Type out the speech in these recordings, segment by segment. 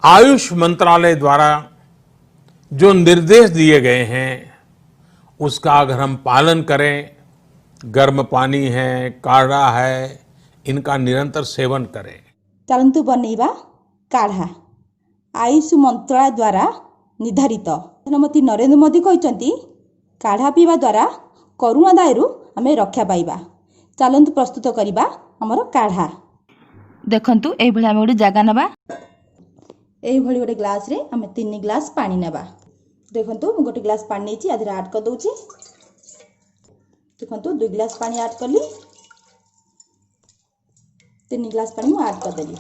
आयुष मंत्रालय द्वारा जो निर्देश दिए गए हैं उसका अगर हम पालन करें, गर्म पानी है, काढ़ा है, इनका निरंतर सेवन करें। चलंतु बनैबा काढ़ा आयुष मंत्रालय द्वारा निर्धारित। प्रधानमंत्री नरेंद्र मोदी कहते काढ़ा पीवा द्वारा करुणा दायरु आमे रक्षा पाइबा। चलंतु प्रस्तुत करिबा हमर काढ़ा। देखंतु एई भली आमे गोटे जगह नबा। एई भली गोटे ग्लास रे आमे 3 ग्लास पानी नेबा। देखंतु मु गोटे ग्लास पानी नेछि आधे ऐड कर दोछि। देखंतु 2 ग्लास पानी ऐड करली। 3 ग्लास पानी मु ऐड कर देली।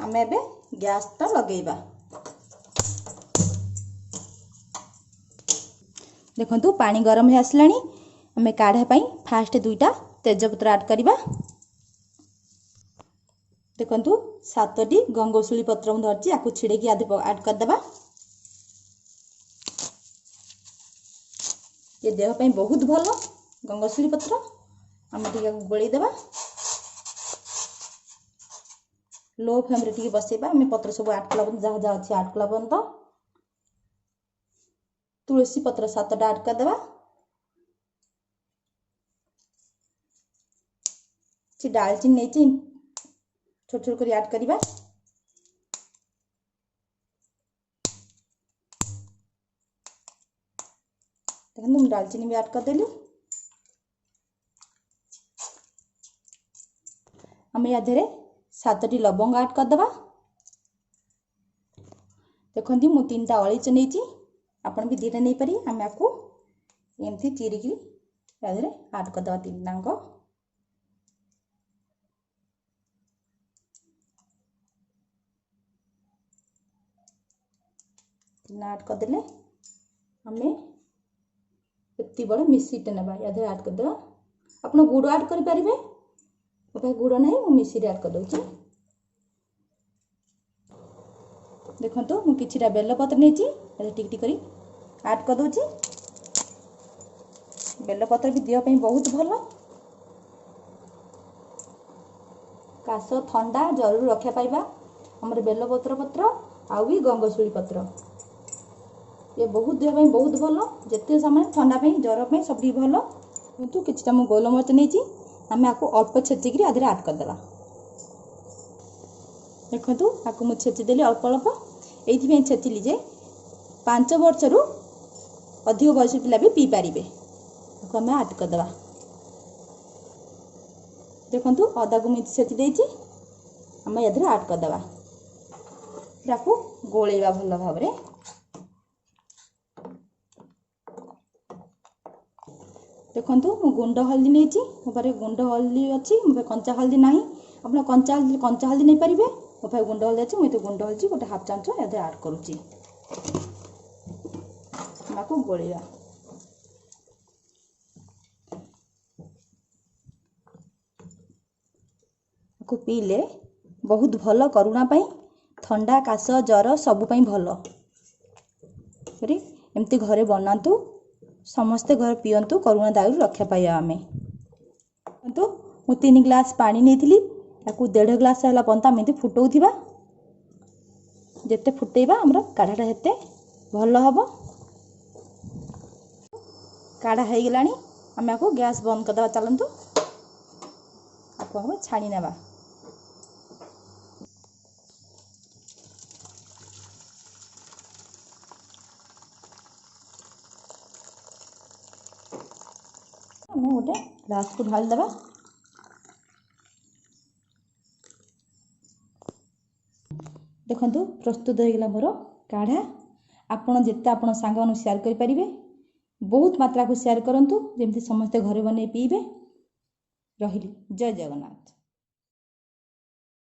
आमे बे गैस ता लगेइबा। देखंतु पानी गरम हे आसलानी। आमे काढ़ा पई फास्ट 2टा तेजपत्र ऐड करिबा। देखंतु 7टी गंगोसुली पत्र मु धरछि आकु छिडेकी आदि ऐड कर देबा। ये देह पई बहुत भलो गंगोसुली पत्र। आमे टिके गोळी देबा। लो फ्लेम रे टिके बसेबा। आमे पत्र सब ऐड कला जहा जहा अछि ऐड कला बंद। तुलसी पत्र 7टा ऐड कर देबा। छि दालचीनी नेछि छोट छोट करी ऐड करिबा। देखंतु हम दालचीनी भी ऐड कर देली। हम या धरे 7टी लवंग ऐड कर देबा। देखंतु मु 3टा अळीच नेछि। आपण भी 2टा नै पारि। हम आकु एमथि चिरिकी या धरे ऐड कर देबा 3 टांको। ऐड कर देले हमें एत्ती बड़ मिश्री टे नेबा। या धरे ऐड कर देबा। आपण गुड़ ऐड करि परिबे। ओपे गुड़ नै मु मिश्री ऐड कर दोछि। देखंतु मु किछिटा बेल पत्र नेछि एटा टिक टिक करी ऐड कर दोछि। बेल पत्र भी देह पई बहुत भलो। काश ठंडा जरूर रक्षा पाइबा हमर बेल पत्र आ भी गंगोसुली पत्र। ये बहुत देह पई बहुत भलो। जेते समय ठंडा पई जर पई सब भी भलो। किंतु किछटा मु गोलमरिच नेछि हमें आकु अल्प छेचिकी आधे ऐड कर देला। देखंतु आकु मु छेची देली अल्प अल्प। एइथि में छेचिली जे 5 वर्ष रु अधिक बयस पिला भी पी पारिबे। आकु हमें ऐड कर देबा। देखंतु अदा को मु छेची देछि। हमें एधरे ऐड कर देबा। राकु गोळेबा भलो भाबरे। देखंतु मु गुंड हल्दी नेछि। मो पारे गुंड हल्दी अछि। मो कंचा हल्दी नाही। आपण कंचा हल्दी नै परिबे। मो पारे गुंड हल्दी अछि। मु गुंड हल्दी गोटे हाफ चमच एदे ऐड करूची। माको गोळेबा। को पीले बहुत भलो करुणा पई ठंडा काश जर सब पई भलो। करी एमती घरे बनातु। समस्ते घर पियंतु करुणा दायु रक्षा पाइबा आमे। तो मु 3 ग्लास पानी नेथिली ताकू 1.5 ग्लास हला पंता मेथि फुटौथिबा। जेते फुटेबा हमर काढ़ाटा हेते भलो हबो। काढ़ा हे गेलानी हमें आकू गैस बंद कर देबा। चलंतु आकू हम छाणी नेबा। हमें गोटे ग्लास को ढाल देबा। देखंतु प्रस्तुत हो गेला मोर काढ़ा। आपण जेते आपण संग मानु शेयर करि परिबे। बहुत मात्रा को शेयर करंतु जेमति समस्त घरे बने पीबे। रहिली जय जगन्नाथ।